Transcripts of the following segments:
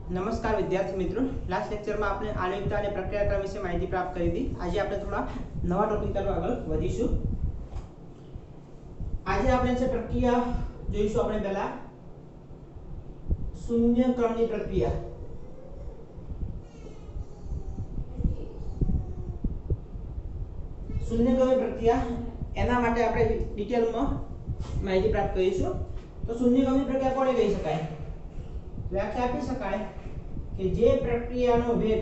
नमस्कार विद्यार्थी मित्रों, लास्ट लेक्चर में आपने आणविकता અને પ્રક્રિયાક્રમ વિશે માહિતી પ્રાપ્ત કરી હતી। આજે આપણે થોડા નવા ટોપિક તરફ આગળ વધીશું। આજે આપણે જે પ્રક્રિયા જોઈશું આપણે પહેલા શૂન્ય ક્રમની પ્રક્રિયા। શૂન્ય ક્રમની પ્રક્રિયા એના માટે આપણે ડિટેલમાં માહિતી પ્રાપ્ત કરીશું। તો શૂન્ય ક્રમની પ્રક્રિયા કોને કહી શકાય? व्याख्या આપી શકાય કે જે પ્રક્રિયાનો વેગ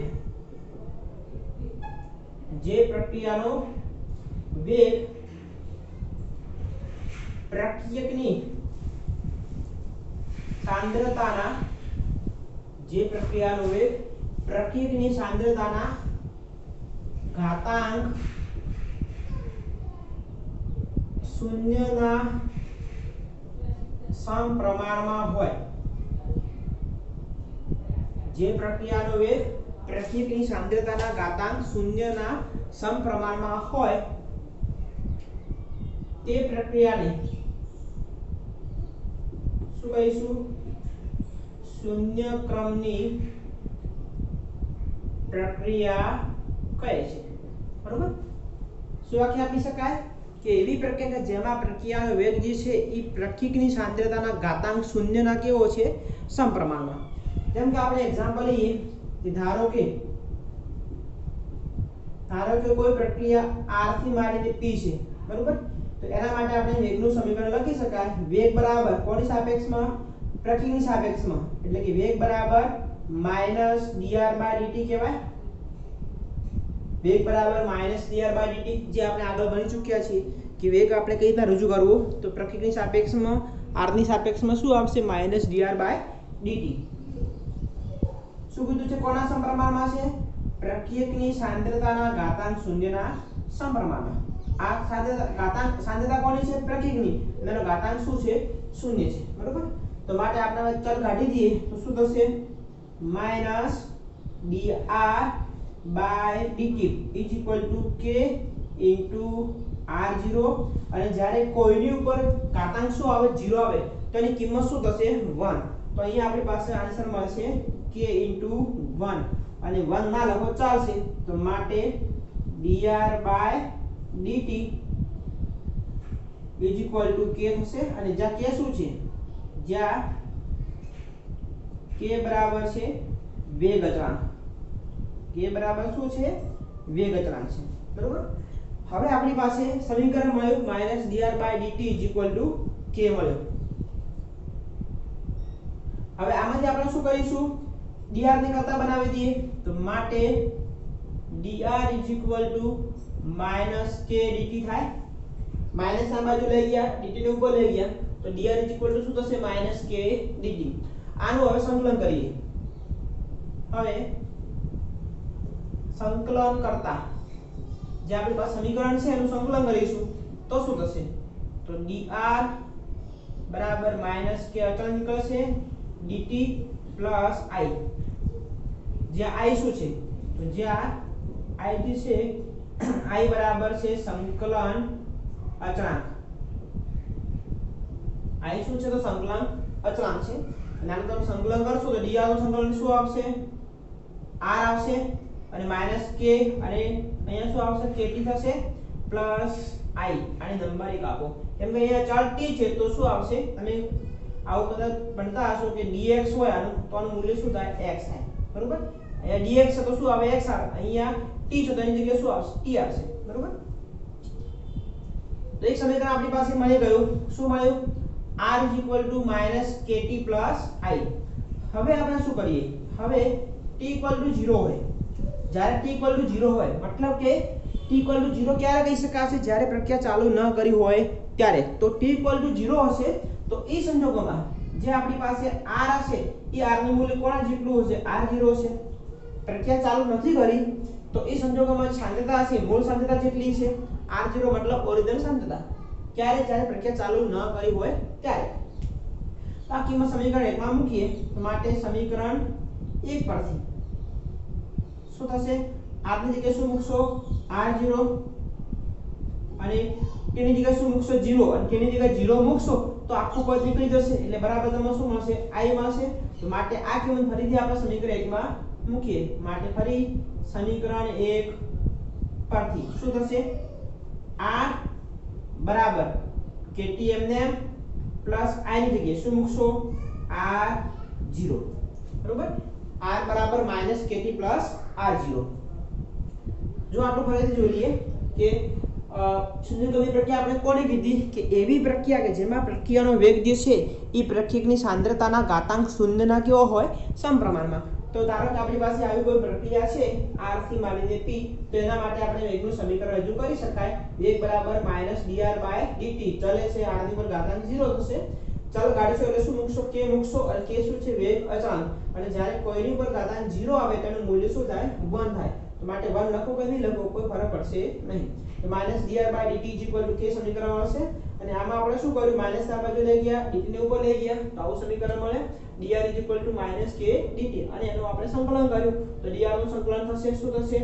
પ્રક્રિયકની સાંદ્રતાના ઘાતાંક શૂન્યના સમપ્રમાણમાં હોય। જે પ્રક્રિયાનો વેગ પ્રક્રિયકની સાંદ્રતાના ઘાતાંક શૂન્યના સમપ્રમાણમાં હોય તે પ્રક્રિયાને શું કહીશું? શૂન્ય ક્રમની પ્રક્રિયા કહે છે। બરોબર? શું વ્યાખ્યા આપી શકાય કે એવી પ્રક્રિયા કે જેમાં પ્રક્રિયાનો વેગ જે છે એ પ્રક્રિયકની સાંદ્રતાના ઘાતાંક શૂન્યના કેવો છે? સમપ્રમાણમાં। જેમ કે આપણે एग्जांपल લઈએ કે ધારો કે કોઈ પ્રક્રિયા R થી માંડીને P છે, બરોબર? તો એના માટે આપણે વેગનું સમીકરણ લખી શકાય વેગ બરાબર કોની સાપેક્ષમાં? પ્રક્રિયાની સાપેક્ષમાં, એટલે કે વેગ બરાબર -dr/dt કહેવાય। વેગ બરાબર -dr/dt જે આપણે આગળ ભણી ચૂક્યા છીએ કે વેગ આપણે કઈ રીતના રજૂ કરવો? તો પ્રક્રિયાની સાપેક્ષમાં R ની સાપેક્ષમાં શું આવશે? -dr/dt। શું કીધું છે? કોના સમપ્રમાણમાં છે? પ્રક્રિયકની સાંદ્રતાના ઘાતાંક શૂન્યના સમપ્રમાણમાં। આ સાંદ્રતા કોની છે? પ્રક્રિયકની, એનો ઘાતાંક શું છે? શૂન્ય છે, બરોબર? તો માટે આપણે ચલ કાઢી દઈએ તો શું થશે? -dr/dt k r0 અને જ્યારે કોઈની ઉપર ઘાતાંક શું આવે? 0 આવે તો એની કિંમત શું થશે? 1। તો અહીંયા આપણી પાસે આન્સર મળશે k * 1 અને 1 ના લખો ચાલશે, તો માટે dr/dt k થશે। અને જ્યાં k શું છે? જ્યાં k બરાબર છે વેગ અચળાંક। k બરાબર શું છે? વેગ અચળાંક છે, બરોબર? હવે આપણી પાસે સમીકરણ મળ્યું -dr/dt k મળ્યું। હવે આમાંથી આપણે શું કરીશું? dr ને કરતા બનાવી દઈએ તો માટે dr - k dt થાય। માઈનસ આ બાજુ લઈ ગયા, dt ને ઉપર લઈ ગયા તો dr શું થશે? -k dt। આનું હવે સંકલન કરીએ। હવે સંકલન કરતા જે આપણી પાસે સમીકરણ છે એનું સંકલન કરીશું તો શું થશે? તો dr બરાબર -k અચળાંક નીકળશે dt પ્લસ i। જ્યાં i શું છે? તો જ્યાં i છે i બરાબર છે સંકલન અચળાંક। i શું છે? તો સંકલન અચળાંક છે। અને આનું તમે સંકલન કરશો તો dr નું સંકલન શું આવશે? r આવશે અને -k અને અહીંયા શું આવશે? kt થશે પ્લસ i અને નંબર 1 આપો કેમ કે અહીંયા ચલ t છે તો શું આવશે? તમે આવું કદાચ ભણતા હશો કે dx હોય આનું તો આનું મૂલ્ય શું થાય? x થાય, બરોબર? અહીંયા dx છે તો શું આવે? x આવે। અહીંયા t છે તો એની જગ્યાએ શું આવશે? t આવશે, બરોબર? તો એક સમીકરણ આપણી પાસે મળી ગયું। શું મળ્યું? r -kt i। હવે આપણે શું કરીએ? હવે t 0 હોય, જ્યારે t 0 હોય મતલબ કે t 0 ક્યારે કહી શકાશે? જ્યારે પ્રક્રિયા ચાલુ ન કરી હોય ત્યારે। તો t 0 હશે તો એ સંજોગોમાં જે આપણી પાસે r હશે એ r નું મૂલ્ય કોના જેટલું હશે? r0 હશે। પ્રક્રિયા ચાલુ નથી કરી તો એ સંજોગોમાં સાંદ્રતા હશે મૂળ સાંદ્રતા જેટલી છે r0 મતલબ ઓરિજિનલ સાંદ્રતા। ક્યારે? જ્યારે પ્રક્રિયા ચાલુ ન કરી હોય ત્યારે। તો આ કિંમત સમીકરણ 1 માં મૂકીએ તો માટે સમીકરણ 1 પરથી શું થશે? r ની જગ્યાએ શું મૂકશો? r0 અને k ની જગ્યાએ શું મૂકશો? 0 અને k ની જગ્યાએ 0 મૂકશો તો આખું પદ નીકળી જશે એટલે બરાબર તમને શું મળશે? i મળશે। તો માટે આ કિંમત ફરીથી આપણે સમીકરણ 1 માં મૂકીએ માટે ફરી સમીકરણ 1 પરથી શું થશે r બરાબર kt એમને પ્લસ i ની જગ્યાએ શું મૂકશો r0 બરોબર r બરાબર -kt પ્લસ r0 જો આટલું ફરીથી જોઈ લઈએ કે શૂન્યક્રમની પ્રક્રિયા આપણે કોને કીધી કે એવી પ્રક્રિયા કે જેમાં પ્રક્રિયાનો વેગ જે છે એ પ્રક્રિયકની સાંદ્રતાના ઘાતાંક શૂન્યના કેવો હોય સમપ્રમાણમાં તો ધારો કે આપણી પાસે આવી કોઈ પ્રક્રિયા છે r થી માંડીને p તો એના માટે આપણે વેગનું સમીકરણ રજૂ કરી શકાય વેગ બરાબર -dr/dt ચલે છે r ની પર ઘાતાંક 0 થશે ચાલો ગાડીશો એટલે શું મૂકશો કે મૂકશો અને કે શું છે વેગ અચળાંક અને જ્યારે કોઈની ઉપર ઘાતાંક 0 આવે તેનું મૂલ્ય શું થાય 1 થાય તો માટે 1 લખો કે નહીં લખો કોઈ ફરક પડશે નહીં તો -dr/dt કે સમીકરણ મળશે અને આમાં આપણે શું કર્યું માઈનસ આ બાજુ લઈ ગયા dt ને ઉપર લઈ ગયા તો આવું સમીકરણ મળે dr -k dt અને એનું આપણે સંકલન કર્યું તો dr નું સંકલન થશે શું થશે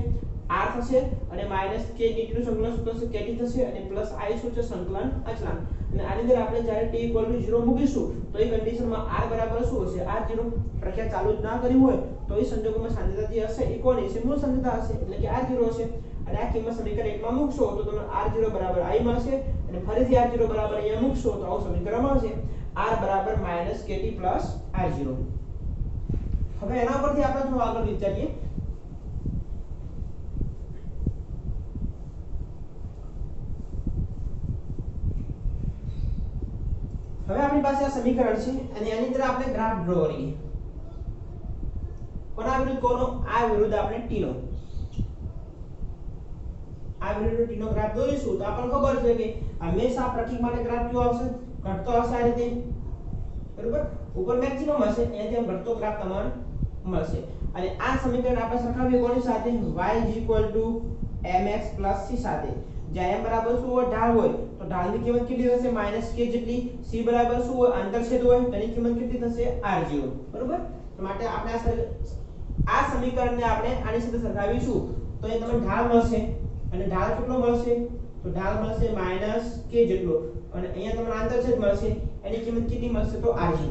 r થશે અને -k dt નું સંકલન શું થશે kt થશે અને પ્લસ i શું છે સંકલન અચળાંક અને આની અંદર આપણે જ્યારે t 0 મૂકીશું તો એ કન્ડિશનમાં r બરાબર શું હશે r0 પ્રક્રિયા ચાલુ જ ના કરી હોય તો એ સંજોગોમાં સાંદ્રતા જે હશે એ કોની છે મૂળ સાંદ્રતા હશે એટલે કે r0 હશે અને આ કિંમત સમીકરણ 1 માં મૂકશો તો તમને r0 બરાબર i મળશે અને ફરીથી r0 બરાબર અહીંયા મૂકશો તો આવું સમીકરણ મળશે r બરાબર -kt પ્લસ r0 હવે એના પરથી આપણે થોડું આગળ વિચારીએ હવે આપણી પાસે આ સમીકરણ છે અને એની અંદર આપણે ગ્રાફ ડ્રો કરીએ કોના વિરુદ્ધ કોનો આ વિરુદ્ધ આપણે t નો આ વિરુદ્ધ t નો ગ્રાફ દોરીશું તો આપણને ખબર છે કે હંમેશા પ્રતીક માટે ગ્રાફ કેવો આવશે ઘટતો હશે આ રીતે બરોબર ઉપર મેક્સિમમ હશે અહીંથી ઘટતો ગ્રાફ તમને મળશે અને આ સમીકરણ આપણે સરખાવીએ કોની સાથે y mx c સાથે જ્યાં m બરાબર શું હોય ઢાળ હોય તો ઢાળની કિંમત કેટલી થશે -k જેટલી c બરાબર શું હોય આંતરછેદ હોય તેની કિંમત કેટલી થશે r0 બરોબર તો માટે આપણે આ સમીકરણને આપણે આની સાથે સરખાવીશું તો એ તમને ઢાળ મળશે અને ઢાળ કેટલો મળશે તો ઢાળ મળશે -k જેટલો અને અહીંયા તમને આંતરછેદ મળશે એની કિંમત કેટલી મળશે તો r0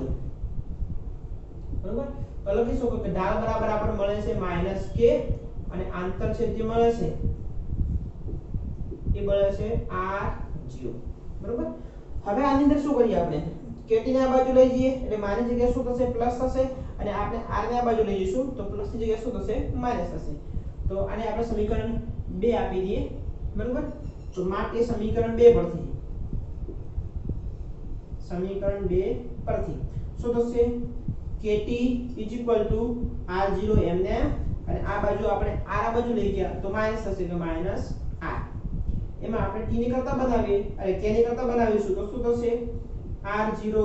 બરોબર તો લખીશું કે ઢાળ બરાબર આપણને મળે છે -k અને આંતરછેદ જે મળે છે એ મળે છે r0 બરોબર હવે આની અંદર શું કરીએ આપણે kt ને આ બાજુ લઈ જઈએ એટલે માની જગ્યાએ શું થશે પ્લસ થશે અને આપણે r ને આ બાજુ લઈ જઈશું તો પ્લસ ની જગ્યાએ શું થશે માઈનસ થશે તો આને આપણે સમીકરણ 2 આપી દઈએ બરોબર તો માટે સમીકરણ 2 પરથી શું થશે kt r0 એમને અને આ બાજુ આપણે r આ બાજુ લઈ ગયા તો માઈનસ થશે તો માઈનસ r એમાં આપણે t ની કરતા બનાવીએ અને k ની કરતા બનાવીશું તો શું થશે r0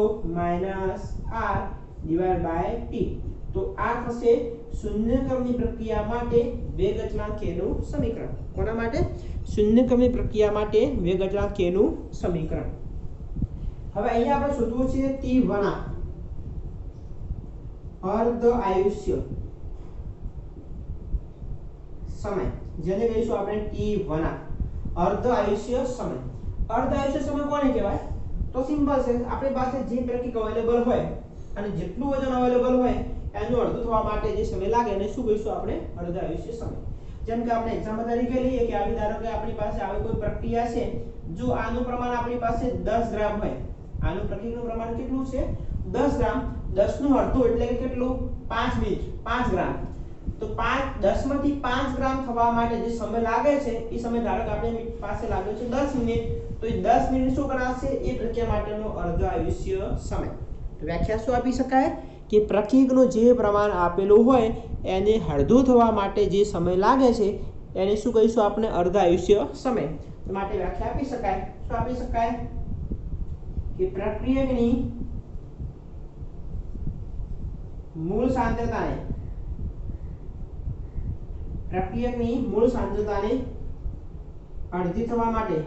r / t તો આ થશે શૂન્યક્રમની પ્રક્રિયા માટે વેગ અચળાંક k નું સમીકરણ કોના માટે શૂન્યક્રમની પ્રક્રિયા માટે વેગ અચળાંક k નું સમીકરણ હવે અહીંયા આપણે શોધવું છે t વળાંક અર્ધ આયુષ્ય સમય જેને કહીશું આપણે t વળાંક અર્ધ આયુષ્ય સમય કોને કહેવાય તો સિમ્પલ છે આપણી પાસે જે પ્રક્રિયા અવેલેબલ હોય અને જેટલું વજન અવેલેબલ હોય એનું અડધું થવા માટે જે સમય લાગે એને શું કહીશું આપણે અર્ધ આયુષ્ય સમય જેમ કે આપણે એક્ઝામ્પલ તરીકે લઈએ કે આવી ધારો કે આપણી પાસે આવી કોઈ પ્રક્રિયા છે જો આનું પ્રમાણ આપણી પાસે 10 ગ્રામ હોય આનું પ્રક્રિયાનું પ્રમાણ કેટલું છે 10 ગ્રામ 10 નું અડધું એટલે કે કેટલું 5 મિનિટ 5 ગ્રામ તો 10 માંથી 5 ગ્રામ થવા માટે જે સમય લાગે છે એ સમય ધારો કે આપણી પાસે લાગ્યો છે 10 મિનિટ તો એ 10 મિનિટ શું કરાશે એ પ્રક્રિયા માટેનો અર્ધ આયુષ્ય સમય તો વ્યાખ્યા શું આપી શકાય કે પ્રક્રિયાનું જે પ્રમાણ આપેલું હોય એને અડધું થવા માટે જે સમય લાગે છે એને શું કહીશું આપણે અર્ધ આયુષ્ય સમય તો માટે વ્યાખ્યા આપી શકાય શું આપી શકાય કે પ્રક્રિયાની મૂળ સાંદ્રતાને અડધી થવા માટે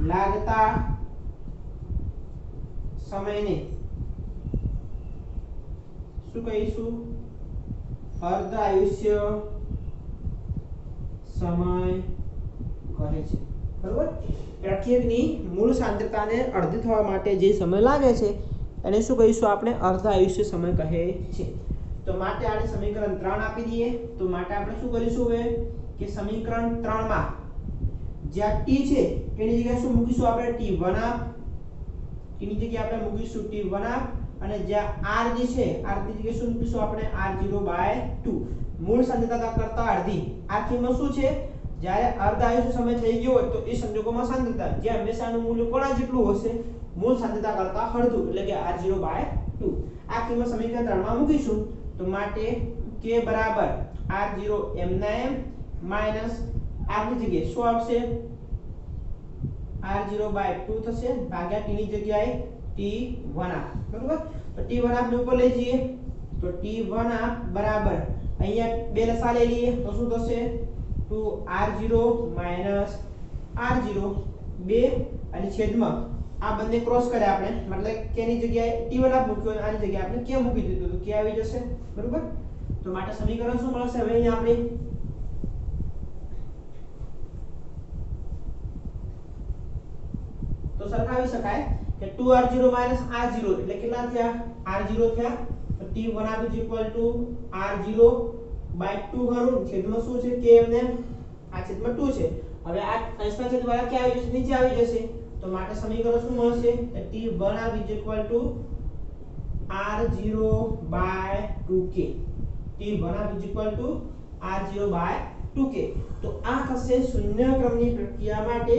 લાગતા સમયને શું કહીશું અર્ધ આયુષ્ય સમય કહે છે બરોબર પ્રક્રિયકની મૂળ સાંદ્રતાને અડધી થવા માટે જે સમય લાગે છે એને શું કહીશું આપણે અર્ધ આયુષ્ય સમય કહે છે તો માટે આને સમીકરણ 3 આપી દઈએ તો માટે આપણે શું કરીશું હવે કે સમીકરણ 3 માં જ્યાં t છે એની જગ્યાએ શું મૂકીશું આપણે t1 ની જગ્યાએ આપણે મૂકીશું t1 અને જ્યાં r જે છે r ની જગ્યાએ શું મૂકીશું આપણે r0/2 મૂળ સાંદ્રતા કરતા અડધી આ કિંમત શું છે જ્યારે અર્ધ આયુષ્ય સમય થઈ ગયો હોય તો એ સંજોગોમાં સાંદ્રતા જે હંમેશાનું મૂલ્ય કોના જેટલું હશે મૂળ સાંદ્રતા કરતા અડધું એટલે કે r0/2 આ કિંમત સમીકરણ 3 માં મૂકીશું તો માટે k બરાબર r0 m ના m માઈનસ r ની જગ્યાએ શું આવશે r0/2 થશે ભાગ્યા t ની જગ્યાએ t1 બરોબર તો t1 આપણે ઉપર લઈ જઈએ તો t1 બરાબર અહીંયા બે લસા લઈ લઈએ તો શું થશે 2r0 r0 2 અને છેદમાં આ બંને ક્રોસ કર્યા આપણે મતલબ k ની જગ્યાએ t1 મૂક્યો અને આની જગ્યાએ આપણે k મૂકી દીધું તો k આવી જશે બરોબર તો માટે સમીકરણ શું મળશે હવે અહીંયા આપણે તો સરખાવી શકાય કે 2r0 r0 એટલે કેટલા થયા r0 થયા તો t1 r0/2 હરું છેદમાં શું છે k એમને આ છેદમાં 2 છે હવે આ અંશના છેદવાળા ક્યાં આવી જશે નીચે આવી જશે તો માટે સમીકરણ શું મળશે કે t1 r0/2k t1 r0/2k તો આ થશે શૂન્ય ક્રમની પ્રક્રિયા માટે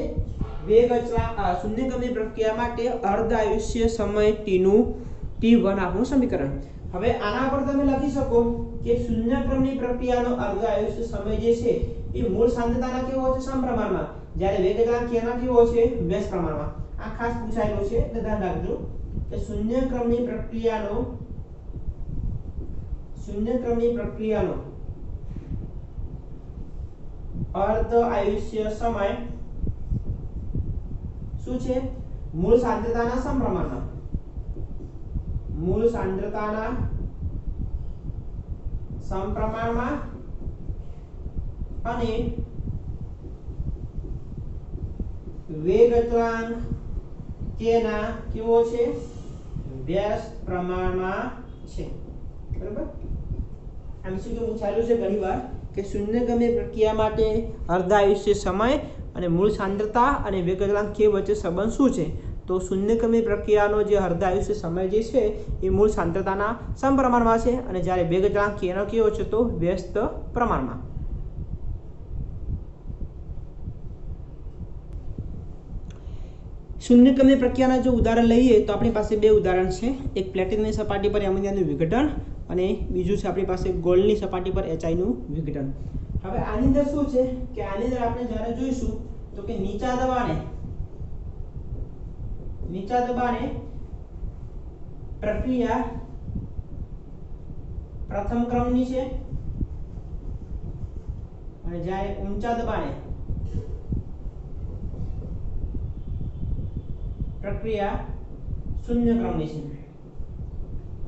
વેગ અચળાંક શૂન્ય ક્રમની પ્રક્રિયા માટે અર્ધ આયુષ્ય સમય t નું t1 આપણું સમીકરણ હવે આના પર તમે લખી શકો કે શૂન્ય ક્રમની પ્રક્રિયાનો અર્ધ આયુષ્ય સમય જે છે એ મૂળ સાંદ્રતાના કેવો છે સમપ્રમાણમાં જ્યારે વેગ અચળાંક કેના કેવો છે વ્યસ્ત પ્રમાણમાં આ ખાસ પૂછાયેલું છે એટલે ધ્યાન રાખજો કે શૂન્ય ક્રમની પ્રક્રિયાનો અર્ધ આયુષ્ય સમય શું છે મૂળ સાંદ્રતાના સમપ્રમાણમાં અને વેગ અચળાંક k ના કેવો છે વ્યસ્ત પ્રમાણમાં છે બરાબર આમ શું કે પૂછાયેલું છે ઘણીવાર કે શૂન્યગામી પ્રક્રિયા માટે અર્ધ આયુષ્ય સમય અને મૂળ સાંદ્રતા અને વેગ અચળાંક k વચ્ચે સંબંધ શું છે તો શૂન્યગામી પ્રક્રિયાનો જે અર્ધ આયુષ્ય સમય જે છે એ મૂળ સાંદ્રતાના સમપ્રમાણમાં છે અને જ્યારે વેગ અચળાંક k નો કેવો છે તો વ્યસ્ત પ્રમાણમાં શૂન્યક્રમની પ્રક્રિયાના જો ઉદાહરણ લઈએ તો આપણી પાસે બે ઉદાહરણ છે એક પ્લેટિનમની સપાટી પર એમોનિયાનું વિઘટન અને બીજું છે આપણી પાસે ગોલ્ડની સપાટી પર HI નું વિઘટન હવે આની અંદર શું છે કે આની અંદર આપણે જ્યારે જોઈશું તો કે નીચા દબાણે પ્રક્રિયા પ્રથમ ક્રમની છે અને જ્યારે ઊંચા દબાણે પ્રક્રિયા શૂન્ય ક્રમની છે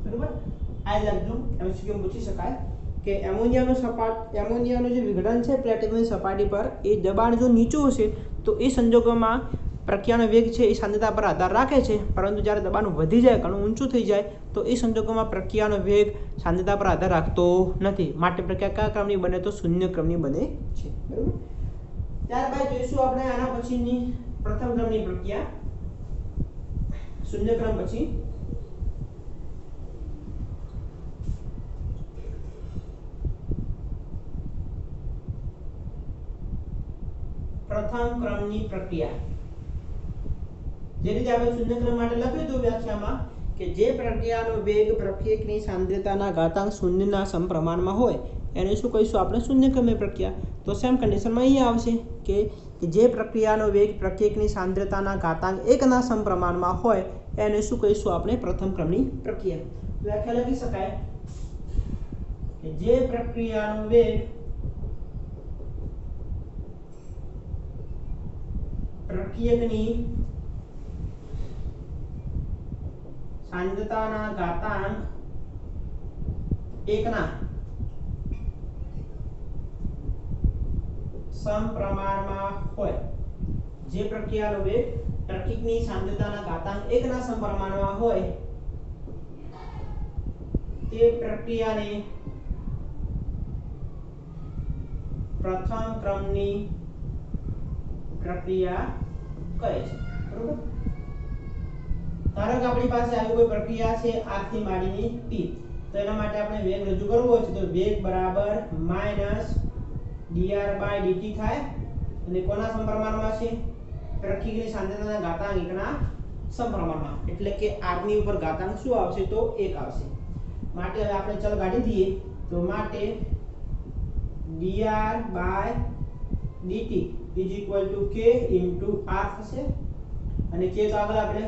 બરોબર આ લખજો એમસીક્યુ પૂછી શકાય કે એમોનિયાનું જે વિઘટન છે પ્લેટિનમની સપાટી પર એ દબાણ જો નીચું હશે તો એ સંજોગોમાં પ્રક્રિયાનો વેગ છે એ સાંદ્રતા પર આધાર રાખે છે પરંતુ જ્યારે દબાણ વધી જાય ઘણું ઊંચું થઈ જાય તો એ સંજોગોમાં પ્રક્રિયાનો વેગ સાંદ્રતા પર આધાર રાખતો નથી માટે પ્રક્રિયા કયા ક્રમની બને તો શૂન્ય ક્રમની બને છે બરાબર ત્યારબાદ જોઈશું આપણે આના પછીની પ્રથમ ક્રમની પ્રક્રિયા શૂન્ય ક્રમ પછી પ્રથમ ક્રમની પ્રક્રિયા જે રીતે આપણે શૂન્ય ક્રમ માટે લખ્યું હતું વ્યાખ્યામાં કે જે પ્રક્રિયાનો વેગ પ્રક્રિયકની સાંદ્રતાના ઘાતાંક શૂન્યના સમપ્રમાણમાં હોય એને શું કહીશું આપણે શૂન્ય ક્રમની પ્રક્રિયા તો સેમ કન્ડિશનમાં અહીંયા આવશે કે જે પ્રક્રિયાનો વેગ પ્રક્રિયકની સાંદ્રતાના ઘાતાંક 1 ના સમપ્રમાણમાં હોય એને શું કહીશું આપણે પ્રથમ ક્રમની પ્રક્રિયા વ્યાખ્યા લખી શકાય કે જે પ્રક્રિયાનો વેગ પ્રક્રિયકની સાંદ્રતાના ઘાતાંક 1 ના સમપ્રમાણમાં હોય જે પ્રક્રિયાનો વેગ પ્રતીકની સાંદ્રતાના ઘાતાંક 1 ના સમપ્રમાણમાં હોય તે પ્રક્રિયાને પ્રથમ ક્રમની પ્રક્રિયા કહે છે, બરોબર। ધારો કે આપણી પાસે આવી કોઈ પ્રક્રિયા છે r થી માંડીને t, તો એના માટે આપણે વેગ રજૂ કરવો હોય છે, તો વેગ બરાબર -dr/dt થાય, અને કોના સમપ્રમાણમાં છે? પ્રતીકની સાંદ્રતાના ઘાતાંક 1 ના સમપ્રમાણમાં, એટલે કે r ની ઉપર ઘાતાંક શું આવશે? તો 1 આવશે। માટે હવે આપણે ચલ કાઢી દઈએ, તો માટે dr/dt k r થશે, અને k તો આગળ આપણે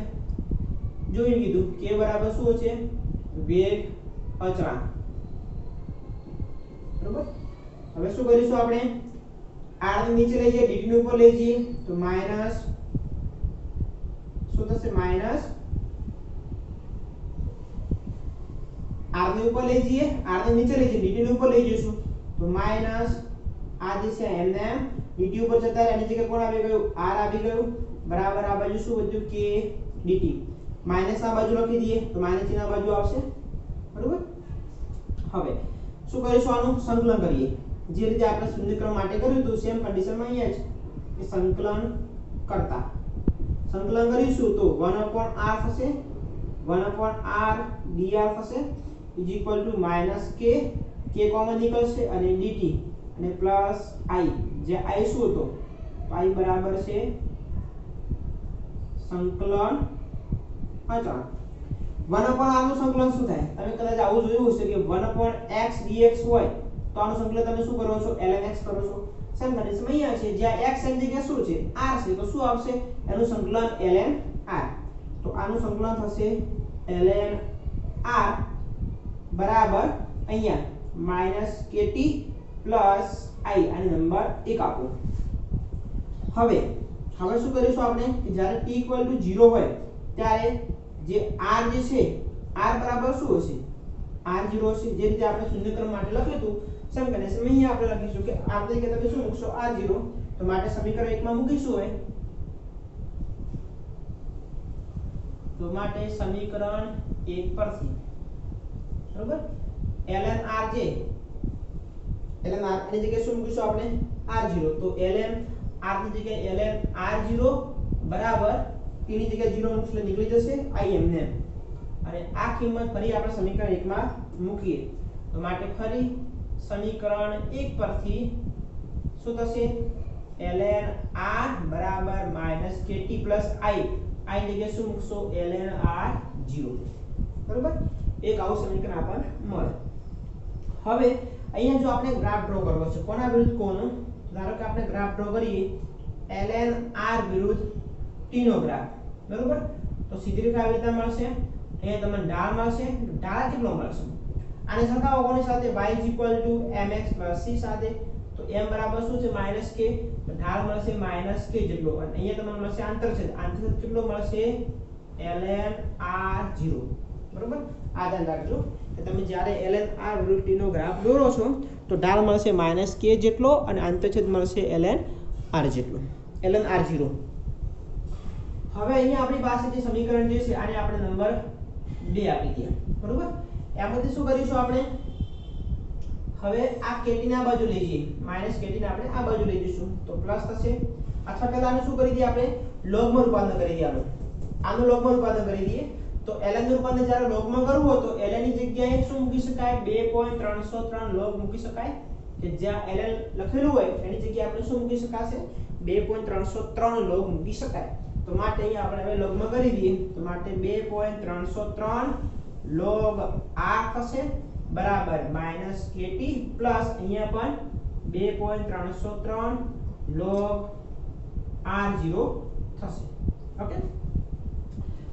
જોઈ લીધું, k બરાબર શું છે? વેગ અચળાંક, બરોબર। હવે શું કરીશું આપણે? r ને નીચે લઈ જઈએ, dt ને ઉપર લઈ જઈએ, તો માઈનસ શું થશે? માઈનસ r ને ઉપર લઈ જઈએ, r ને નીચે લઈ જઈએ, dt ને ઉપર લઈ જઈશું, તો માઈનસ આ જે છે એમ dt ઉપર જતા રહે, એની જગ્યાએ કોણ આવી ગયું? r આવી ગયું, બરાબર આ બાજુ શું વધ્યું? k dt, માઈનસ આ બાજુ લખી દઈએ, તો માઈનસ ચિહ્ન આ બાજુ આવશે, બરોબર। હવે શું કરીશું? આનું સંકલન કરીએ, જે રીતે આપણે શૂન્યક્રમ માટે કર્યું હતું સેમ કન્ડિશનમાં અહીંયા જ કે સંકલન કરતા સંકલન કરીશું, તો 1/r થશે, 1/r dr થશે = k કોમન નીકળશે, અને dt અને પ્લસ i, જે i શું હતો? તો i બરાબર છે સંકલન અચળાંક। 1/r નું સંકલન શું થાય? તમે કદાચ આવું જોયું હશે કે 1/x dx હોય તો આનું સંકલન તમે શું કરો છો? ln x કરો છો। સેમ કન્ડિશન અહીંયા છે, જ્યાં x ની જગ્યાએ શું છે? r છે, તો શું આવશે? એનું સંકલન ln r, તો આનું સંકલન થશે ln r બરાબર અહીંયા -kt પ્લસ i, આની નંબર 1 આપો। હવે શું કરીશું આપણે? કે જ્યારે t = 0 હોય ત્યારે જે r જે છે, r બરાબર શું હશે? r0 હશે, જે રીતે આપણે શૂન્યક્રમ માટે લખ્યું હતું સેમ કન્ડિશન અહીંયા આપણે લખીશું કે r ની જગ્યાએ તમે શું મૂકશો? r0, તો માટે સમીકરણ 1 માં મૂકીશું હોય, તો માટે સમીકરણ 1 પરથી, બરોબર, ln r જે ln r ની જગ્યાએ શું મૂકીશું આપણે? r0, તો ln r ની જગ્યાએ ln r0 બરાબર t ની જગ્યાએ 0 મૂકશું એટલે નીકળી જશે i એમને, અને આ કિંમત ફરી આપણે સમીકરણ 1 માં મૂકીએ, તો માટે ફરી સમીકરણ 1 પરથી શું થશે? ln r બરાબર -kt પ્લસ i, i ની જગ્યાએ શું મૂકશો? ln r0, બરોબર। એક આવું સમીકરણ આપણને મળે। હવે અહીંયા જો આપણે ગ્રાફ ડ્રો કરવો છે, કોના વિરુદ્ધ કોનો? ધારો કે આપણે ગ્રાફ ડ્રો કરીએ ln r વિરુદ્ધ t નો ગ્રાફ, બરોબર। તો સીધી રેખા આવી રીતે મળશે, અહીંયા તમને ઢાળ મળશે, ઢાળ કેટલો મળશે? આને સરખાવો કોની સાથે? y mx c સાથે, તો m બરાબર શું છે? -k, તો ઢાળ મળશે -k જેટલો, અને અહીંયા તમને મળશે આંતરછેદ, આંતરછેદ કેટલો મળશે? ln r0, બરોબર। આ ધ્યાન રાખજો કે તમે જ્યારે ln r વિરુદ્ધ t નો ગ્રાફ દોરો છો તો ઢાળ મળશે -k જેટલો, અને આંતરછેદ મળશે ln r જેટલો, ln r0। હવે અહીંયા આપણી પાસે જે સમીકરણ જે છે આને આપણે નંબર 2 આપી દઈએ, બરોબર। એમાંથી શું કરીશું આપણે? હવે આ kt ને આ બાજુ લઈ જઈએ, -kt ને આપણે આ બાજુ લઈ જઈશું, તો પ્લસ થશે, અથવા પહેલા આને શું કરી દઈએ આપણે? લોગમાં રૂપાંતર કરી દઈએ, આનું લોગમાં રૂપાંતર કરી દઈએ, તો ln નું રૂપાંતર જ્યારે લોગમાં કરવું હોય તો ln ની જગ્યાએ શું મૂકી શકાય? 2.303 લોગ મૂકી શકાય, કે જ્યાં ln લખેલું હોય એની જગ્યાએ આપણે શું મૂકી શકાશે? 2.303 લોગ મૂકી શકાય, તો માટે અહીંયા આપણે હવે લોગમાં કરી દઈએ, તો માટે 2.303 લોગ r થશે બરાબર -kt પ્લસ અહીંયા પણ 2.303 લોગ r0 થશે, ઓકે।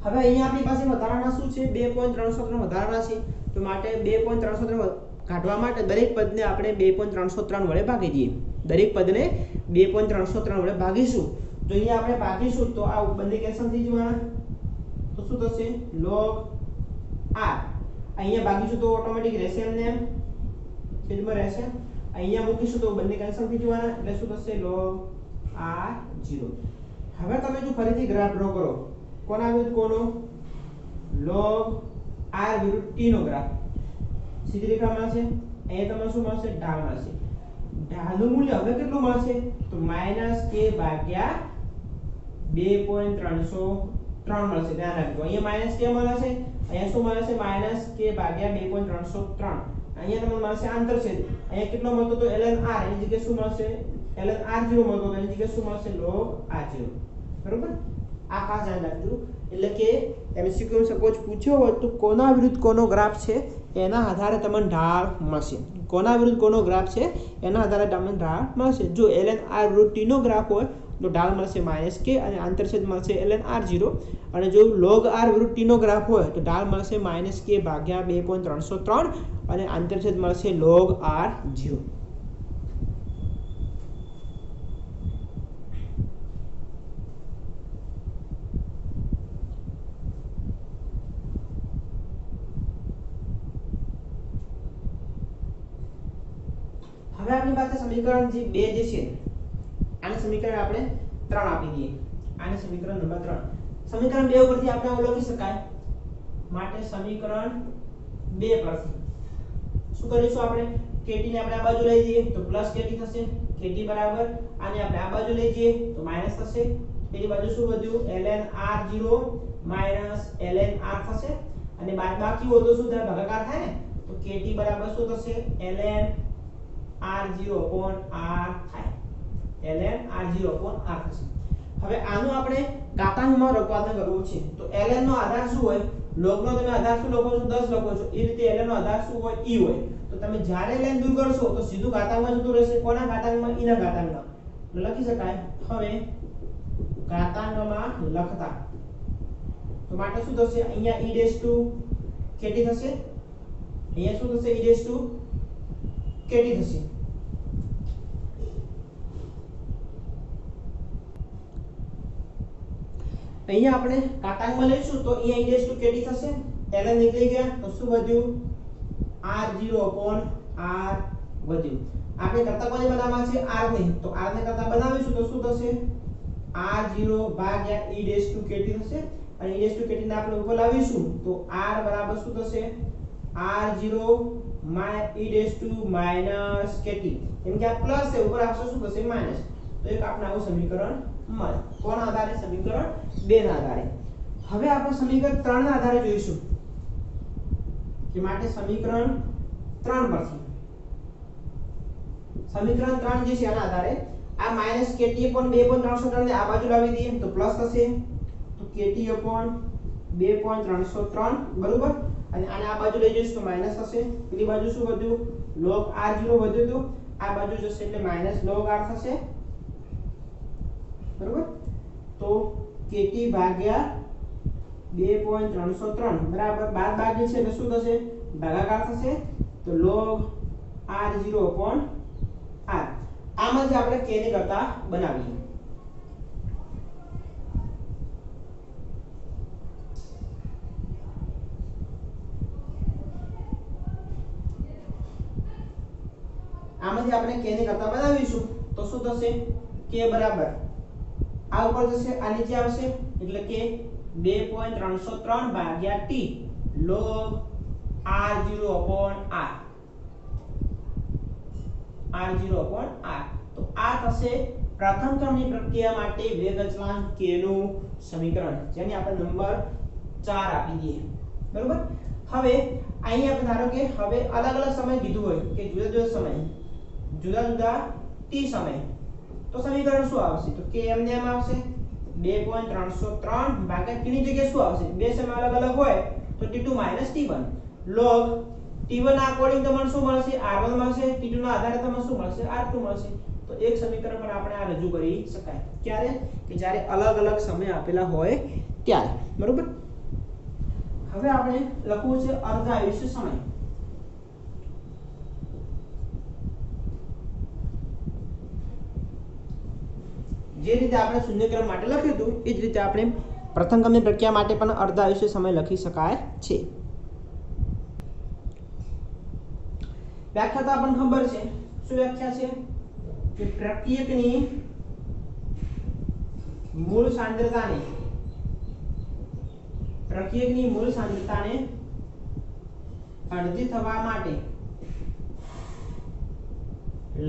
હવે અહીંયા આપણી પાસે વધારાના શું છે? 2.303 વધારાના છે, તો માટે 2.303 કાઢવા માટે દરેક પદને આપણે 2.303 વડે ભાગી દઈએ, દરેક પદને 2.303 વડે ભાગીશું, તો અહીંયા આપણે ભાગીશું તો આ બંને કેન્સલ થઈ જવાના, તો શું થશે? log r, અહીંયા ભાગીશું તો ઓટોમેટિક રહેશે એમને એમ, છેદમાં રહેશે, અહીંયા મૂકીશું તો બંને કેન્સલ થઈ જવાના, એટલે શું થશે? log r0। હવે તમે જો ફરીથી ગ્રાફ ડ્રો કરો, કોના વિરુદ્ધ કોનો? log r વિરુદ્ધ t નો ગ્રાફ. સીધી રેખા મળશે, અહીંયા તમને શું મળશે? ઢાળ મળશે. ઢાળનું મૂલ્ય હવે કેટલું મળશે? તો -k ભાગ્યા 2.303 મળશે. ધ્યાન રાખજો, અહીંયા -k મળે છે, અહીંયા શું મળે છે? -k ભાગ્યા 2.303. અહીંયા તમને મળશે આંતરછેદ. અહીંયા કેટલો મળતો તો ln r, એની જગ્યાએ શું મળશે? ln r0 મળતો તો એની જગ્યાએ શું મળશે? log r0. બરોબર? આ ખાસ ધ્યાન રાખજો. એટલે કે MCQ સપોઝ પૂછ્યો હોય તો કોના વિરુદ્ધ કોનો ગ્રાફ છે એના આધારે તમને ઢાળ મળશે. કોના વિરુદ્ધ કોનો ગ્રાફ છે એના આધારે તમને ઢાળ મળશે. જો ln r વિરુદ્ધ t નો ગ્રાફ હોય તો ઢાળ મળશે -k અને આંતરછેદ મળશે ln r0. અને જો log r વિરુદ્ધ t નો ગ્રાફ હોય તો ઢાળ મળશે -k ભાગ્યા 2.303 અને આંતરછેદ મળશે log r0. હવે આપણી પાસે સમીકરણ જે 2 જે છે, આને સમીકરણ આપણે 3 આપી દઈએ. આને સમીકરણ નંબર 3. સમીકરણ 2 ઉપરથી આપણે આવું લખી શકાય. માટે સમીકરણ 2 પરથી શું કરીશું આપણે? kt ને આપણે આ બાજુ લઈ જઈએ તો +kt થશે. kt બરાબર આને આપણે આ બાજુ લઈ જઈએ તો માઈનસ થશે. પેલી બાજુ શું વધ્યું? ln r0 ln r થશે. અને બાદબાકી હોય તો શું થાય? ભાગાકાર થાય ને. તો kt બરાબર શું થશે? ln r0/r થાય. ln r0/r થશે. હવે આનું આપણે ઘાતાંકમાં રૂપાંતર કરવું છે. તો ln નો આધાર શું હોય? log નો તમે આધાર શું લખો છો? 10 લખો છો. એ રીતે ln નો આધાર શું હોય? e હોય. તો તમે જ્યારે ln દૂર કરશો તો સીધું ઘાતાંકમાં જતું રહેશે. કોના ઘાતાંકમાં? e ના ઘાતાંકમાં. તો લખી શકાય. હવે ઘાતાંકમાં લખતા તો માટે શું થશે? અહીંયા e kt થશે. અહીંયા શું થશે? e kt થશે. અહીંયા આપણે ઘાતાંકમાં લઈશું તો અહીંયા e kt થશે. ln નીકળી ગયા તો શું વધ્યું? r0/r વધ્યું. આપણે કરતા કોને બનાવવા છે? r ને. તો r ને કરતા બનાવીશું તો શું થશે? r0 ભાગ્યા e kt થશે. અને e kt ને આપણે ઉપર લાવીશું તો r બરાબર શું થશે? r0 kt. એમ કે આ પ્લસ છે, ઉપર આપશો શું થશે? માઈનસ. તો એક આપણે આવું સમીકરણ મળે. કોના આધારે? સમીકરણ 2 ના આધારે. હવે આપણે સમીકરણ 3 ના આધારે જોઈશું કે માટે સમીકરણ 3 પરથી સમીકરણ 3 જે છે એના આધારે આ -kt/2.303 ને આ બાજુ લાવી દઈએ તો પ્લસ થશે. તો kt/2.303 બરોબર. અને આને આ બાજુ લઈ જઈશું તો માઈનસ થશે. પેલી બાજુ શું વધ્યું? log r0 વધ્યું તો આ બાજુ જશે એટલે -log r થશે. બરોબર. તો kt ભાગ્યા 2.303 બરાબર બાદબાકી છે એટલે શું થશે? ભાગાકાર થશે. તો log r0/r. આમાંથી આપણે k ને કરતા બનાવીએ. આમાંથી આપણે k ને કરતા બનાવીશું તો શું થશે? k બરાબર આ ઉપર જશે, આ નીચે આવશે એટલે કે 2.303 ભાગ્યા t log r0/r. r0/r. તો આ થશે પ્રથમ ક્રમની પ્રક્રિયા માટે વેગ અચળાંક k નું સમીકરણ, જેને આપણે નંબર 4 આપી દઈએ. બરોબર. હવે અહીંયા આપણે ધારો કે હવે અલગ અલગ સમય કીધું હોય કે જુદા જુદા સમય જુદા જુદા t સમય તો સમીકરણ શું આવશે? તો k એમને એમ આવશે. 2.303 ભાગ્યા t ની જગ્યાએ શું આવશે? બે સમય અલગ અલગ હોય તો t2 - t1 log t1 ના અકોર્ડિંગ તમને શું મળશે? r1 મળશે. t2 ના આધારે તમને શું મળશે? r2 મળશે. તો એક સમીકરણ પર આપણે આ રજૂ કરી શકાય. ક્યારે? કે જ્યારે અલગ અલગ સમય આપેલા હોય ત્યારે. બરોબર. હવે આપણે લખવું છે અર્ધ આયુષ્ય સમય. જે રીતે આપણે શૂન્યક્રમ માટે લખ્યું હતું એ જ રીતે આપણે પ્રથમ ક્રમની પ્રક્રિયા માટે પણ અર્ધ આયુષ્ય સમય લખી શકાય છે. વ્યાખ્યા તો આપણને ખબર છે. શું વ્યાખ્યા છે? કે પ્રક્રિયકની મૂળ સાંદ્રતાને પ્રક્રિયકની મૂળ સાંદ્રતાને અડધી થવા માટે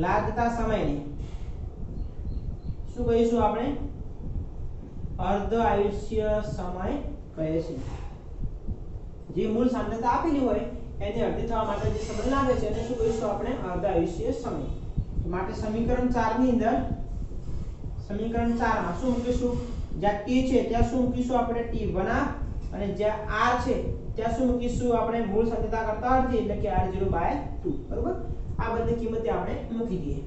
લાગતા સમયને શું કહીશું આપણે? અર્ધ આયુષ્ય સમય કહે છે. જે મૂળ સાંદ્રતા આપેલી હોય એને અડધી થવા માટે જે સમય લાગે છે એને શું કહીશું આપણે? અર્ધ આયુષ્ય સમય. માટે સમીકરણ 4 ની અંદર સમીકરણ 4 માં શું મૂકીશું? જ્યાં t છે ત્યાં શું મૂકીશું આપણે? t1 અને જ્યાં r છે ત્યાં શું મૂકીશું આપણે? મૂળ સાંદ્રતા કરતા અડધી એટલે કે r0/2. બરોબર? આ બધી કિંમતે આપણે મૂકી દઈએ.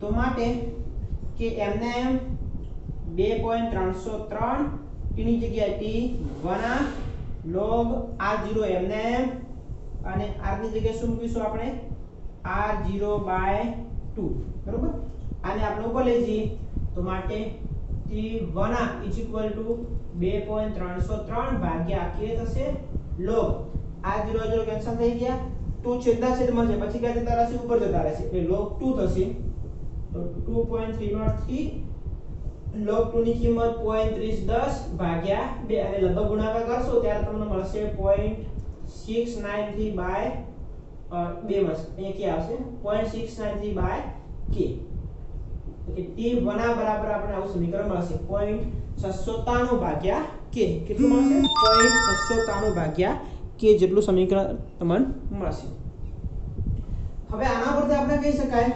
તો માટે કે એમને 2.303 t ની જગ્યાએ t1 log r0 એમને અને r ની જગ્યાએ શું મૂકીશું આપણે? r0/2. બરોબર? આને આપણે ઉપર લઈ જઈએ તો માટે t1 2.303 ભાગ્યા k થશે log r0 કેન્સલ થઈ ગયા 2 છેદના છેદમાં છે પછી ક્યાં જતા રહેશે? ઉપર જતા રહેશે એટલે log 2 થશે. તો 2.303 log 2 ની કિંમત 0.3010 ભાગ્યા 2 અને લગભગ ગુણાકાર કરશો ત્યારે તમને મળશે 0.693/2 મળશે. અહીંયા કે આવશે 0.693/k. એટલે t1 બરાબર આપણે આવું સમીકરણ મળશે 0.693 ભાગ્યા k. કેટલું મળશે? 0.693 ભાગ્યા k જેટલું સમીકરણ તમને મળશે. હવે આના પરથી આપણે કહી શકાય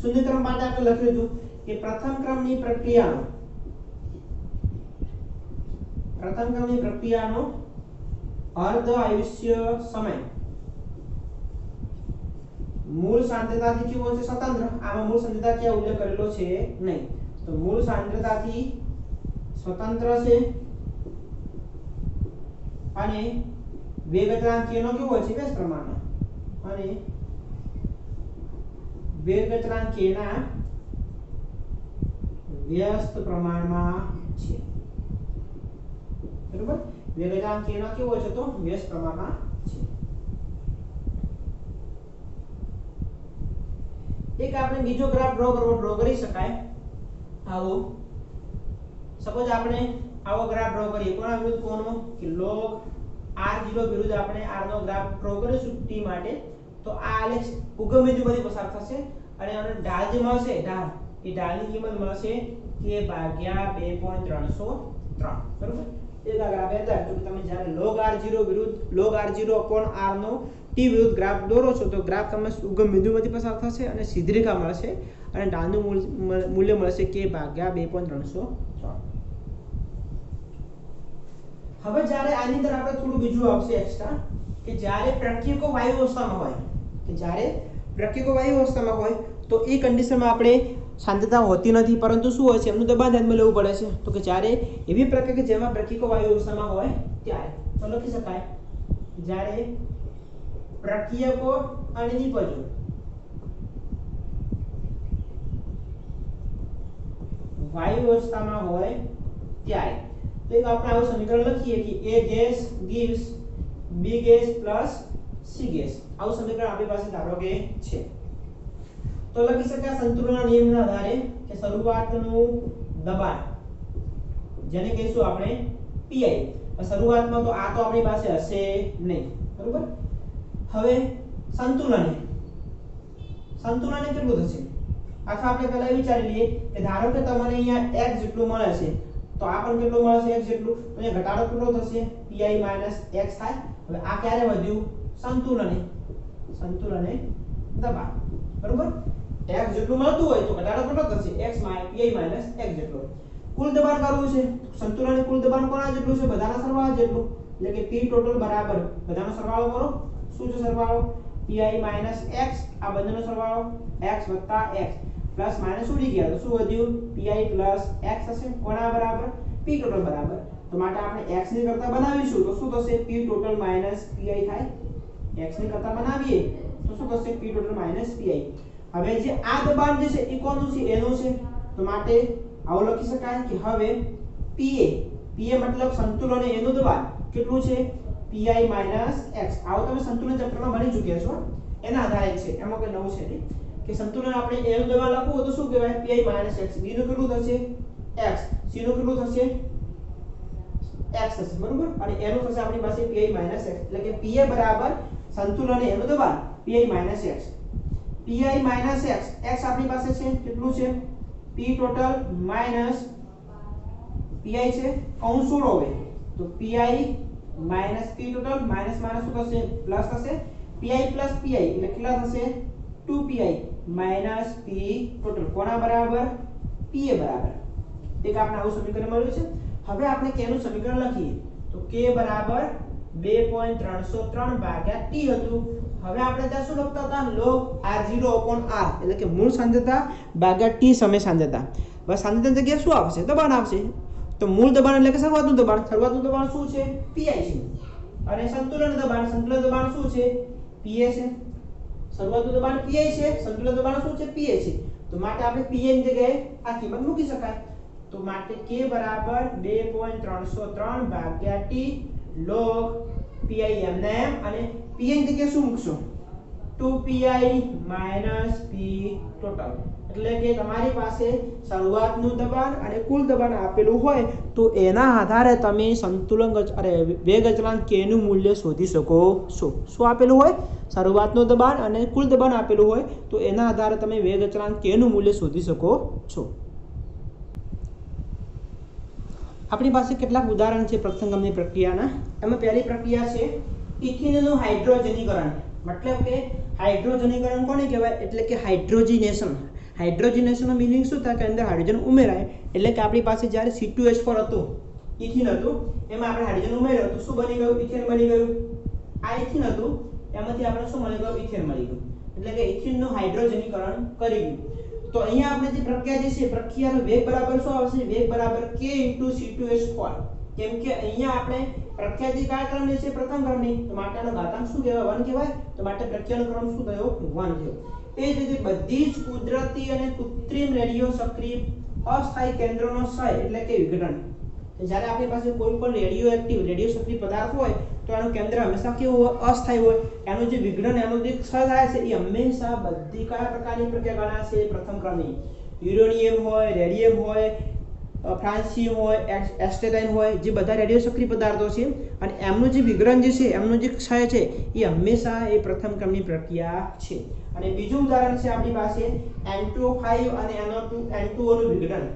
શૂન્યકરણ માટે આપણે લખ્યું હતું કે પ્રથમ ક્રમની પ્રક્રિયાનો અર્ધ આયુષ્ય સમય મૂળ સાંદ્રતાથી કેવો છે? સ્વતંત્ર. આમાં મૂળ સાંદ્રતા ક્યાં ઉલ્લેખ કરેલો છે? નહીં. તો મૂળ સાંદ્રતાથી સ્વતંત્ર છે અને વેગ અચળાંક k નો કેવો હોય છે? વ્યસ્ત પ્રમાણમાં. અને વેગ અચળાંક k ના વ્યસ્ત પ્રમાણમાં છે. બરોબર? વેગ અચળાંક k નો કેવો છે? તો વ્યસ્ત પ્રમાણમાં છે. એક આપણે બીજો ગ્રાફ ડ્રો કરી શકાય આવો. સપોઝ આપણે આવો ગ્રાફ ડ્રો કરીએ કોના વિરુદ્ધ કોનો? કે log r0 વિરુદ્ધ આપણે r નો ગ્રાફ ડ્રો કરીશું t માટે. તો આ આલેખ ઉગમ બિંદુમાંથી પસાર થશે અને આનો ઢાળ જે મળશે ઢાળ એ ઢાળની કિંમત મળશે k ભાગ્યા 2.303. બરોબર? એક આ ગ્રાફ હતા તો તમે જ્યારે log r0 વિરુદ્ધ log r0 upon r નો t વિરુદ્ધ ગ્રાફ દોરો છો તો ગ્રાફ તમને ઉગમ બિંદુમાંથી પસાર થશે અને સીધી રેખા મળશે અને ઢાળનું મૂલ્ય મળશે k ભાગ્યા 2.303. હવે જ્યારે આની અંદર આપણે થોડું બીજું આવશે એક્સ્ટ્રા કે જ્યારે પ્રક્રિયકો વાયુ અવસ્થામાં હોય તો એ કન્ડિશનમાં આપણે સાંદ્રતા હોતી નથી પરંતુ શું હોય છે એમનું દબાણ ધ્યાનમાં લેવું પડે છે. તો કે જ્યારે એવી પ્રક્રિયા કે જેમાં પ્રક્રિયકો વાયુ અવસ્થામાં હોય ત્યારે તો લખી શકાય જ્યારે પ્રક્રિયકો અને નિપજો વાયુ અવસ્થામાં હોય ત્યારે તો એક આપણે આવું સમીકરણ લખીએ કે a gas gives b gas plus c gas. આવું સમીકરણ આપણી પાસે ધારો કે છે તો લખી શકાય સંતુલનના નિયમના આધારે કે શરૂઆતનું દબાણ જેને કહીશું આપણે pi. શરૂઆતમાં તો આ તો આપણી પાસે હશે નહીં. બરોબર? હવે સંતુલને કેટલું થશે? અથવા આપણે પહેલા વિચારી લઈએ કે ધારો કે તમને અહીંયા x જેટલું મળે છે તો આ પણ કેટલું મળશે? x જેટલું. તો અહીંયા ઘટાડો કેટલો થશે? pi - x થાય. હવે આ ક્યારે વધ્યું? સંતુલને દબાણ. બરોબર? x જેટલું મળતું હોય તો ઘટાડો કેટલો થશે? x pi - x જેટલો. કુલ દબાણ કરવું છે સંતુલનનું કુલ દબાણ કોના જેટલું છે? બધાના સરવાળા જેટલું. એટલે કે p ટોટલ બરાબર બધાનો સરવાળો કરો. શું છે સરવાળો? pi - x આ બંનેનો સરવાળો x + x પ્લસ માઈનસ ઉડી ગયા તો શું વધ્યું? pi + x હશે. કોના બરાબર? p ટોટલ બરાબર. તો માટે આપણે x ની કરતા બનાવીશું તો શું થશે? p ટોટલ - pi થાય. x ની કરતા બનાવીએ તો શું થશે? p total - pi. હવે જે આ દબાણ જે છે એ કોનું છે? એનું છે. તો માટે આવું લખી શકાય કે હવે pa મતલબ સંતુલન એનું દબાણ કેટલું છે? p pi - x આવો તમે સંતુલન ચેપ્ટરમાં ભણી ચૂક્યા છો એના આધારે છે એમાં કોઈ નવું છે નહીં કે સંતુલન આપણે a નું દબાણ લખવું હોય તો શું કહેવાય pi - x b નું કેટલું થશે x c નું કેટલું થશે x થશે બરોબર અને a નું થશે આપણી પાસે pi - x એટલે કે pa બરાબર સંતુલન a નું દબાણ pi - x pi - x x આપણી પાસે છે કેટલું છે p ટોટલ માઈનસ pi છે કૌંસ છોડો હવે તો pi minus p total minus minus શું થશે પ્લસ થશે pi પ્લસ pi એટલે કેટલા થશે 2pi માઈનસ p ટોટલ કોના બરાબર pa બરાબર એક આપણે આવું સમીકરણ મળ્યું છે હવે આપણે k નું સમીકરણ લખીએ તો k બરાબર 2.303 ભાગ્યા t હતું હવે આપણે ત્યાં શું લખતા હતા log r0/r એટલે કે મૂળ સાંદ્રતા ભાગ્યા t સમય સાંદ્રતા બસ સાંદ્રતા જગ્યાએ શું આવશે દબાણ આવશે તો મૂળ દબાણ એટલે કે શરૂઆતનું દબાણ શું છે pi છે અને સંતુલન દબાણ શું છે pa છે શરૂઆતનું દબાણ pi છે સંતુલન દબાણ શું છે pa છે તો માટે આપણે pa ની જગ્યાએ આ કિંમત મૂકી શકાય તો માટે k બરાબર 2.303 ભાગ્યા t log pi એમને એમ અને pi ની જગ્યાએ શું મૂકશો 2pi માઈનસ p ટોટલ એટલે કે તમારી પાસે શરૂઆતનું દબાણ અને કુલ દબાણ આપેલું હોય તો એના આધારે તમે સંતુલન વેગ અચળાંક k નું મૂલ્ય શોધી શકો છો શું આપેલું હોય શરૂઆતનું દબાણ અને કુલ દબાણ આપેલું હોય તો એના આધારે તમે વેગ અચળાંક k નું મૂલ્ય શોધી શકો છો આપણી પાસે કેટલાક ઉદાહરણ છે પ્રથમ ક્રમની પ્રક્રિયાના એમાં પહેલી પ્રક્રિયા છે ઇથિનનું હાઇડ્રોજનીકરણ મતલબ કે હાઇડ્રોજનીકરણ કોને કહેવાય એટલે કે હાઇડ્રોજનેશનનો મીનિંગ શું થાય કે અંદર હાઇડ્રોજન ઉમેરાય એટલે કે આપણી પાસે જ્યારે C2H4 હતું ઇથિન હતું એમાં આપણે હાઇડ્રોજન ઉમેર્યો તો શું બની ગયું ઇથેન બની ગયું આ ઇથિન હતું એમાંથી આપણે શું મળી ગયું ઇથેન મળી ગયું એટલે કે ઇથિનનું હાઇડ્રોજનીકરણ કરી ગયું તો અહીંયા આપણે જે પ્રક્રિયા જે છે પ્રક્રિયાનો વેગ બરાબર શું આવશે વેગ બરાબર k * C2H4 કેમ કે અહીંયા આપણે પ્રક્રિયા જે કયા ક્રમની છે પ્રથમ ક્રમની તો માટેનો ઘાતાંક શું કહેવાય 1 કહેવાય તો માટે પ્રક્રિયાનો ક્રમ શું થયો 1 થયો એ જ રીતે બધી જ કુદરતી અને કૃત્રિમ રેડિયો સક્રિય અસ્થાયી કેન્દ્રોનો ક્ષય એટલે કે વિઘટન જ્યારે આપણી પાસે કોઈ પણ રેડિયો સક્રિય પદાર્થ હોય તો એનું કેન્દ્ર હંમેશા કેવું હોય અસ્થાયી હોય એનું જે વિઘટન એનું જે ક્ષય થાય છે એ હંમેશા બધી કયા પ્રકારની પ્રક્રિયા ગણાશે પ્રથમ ક્રમની યુરેનિયમ હોય રેડિયમ હોય ફ્રાન્સિયમ હોય એસ્ટેરાઇન હોય જે બધા રેડિયો સક્રિય પદાર્થો છે અને એમનું જે વિઘટન જે છે એમનું જે ક્ષય છે એ હંમેશા એ પ્રથમ ક્રમની પ્રક્રિયા છે અને બીજું ઉદાહરણ છે આપણી પાસે N2O5 અને N2O નું વિઘટન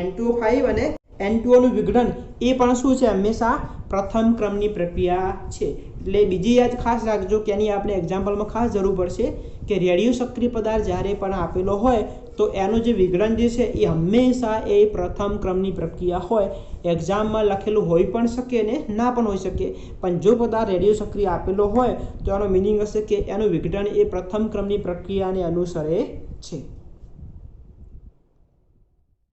N2O5 અને N2O નું વિઘટન એ પણ શું છે હંમેશા પ્રથમ ક્રમની પ્રક્રિયા છે એટલે બીજી યાદ ખાસ રાખજો કે એની આપણે એક્ઝામ્પલમાં ખાસ જરૂર પડશે કે રેડિયો સક્રિય પદાર્થ જ્યારે પણ આપેલો હોય તો એનું જે વિઘટન જે છે એ હંમેશા એ પ્રથમ ક્રમની પ્રક્રિયા હોય એક્ઝામમાં લખેલું હોઈ પણ શકે ને ના પણ હોઈ શકે પણ જો પદાર્થ રેડિયો સક્રિય આપેલો હોય તો એનો મિનિંગ હશે કે એનું વિઘટન એ પ્રથમ ક્રમની પ્રક્રિયાને અનુસરે છે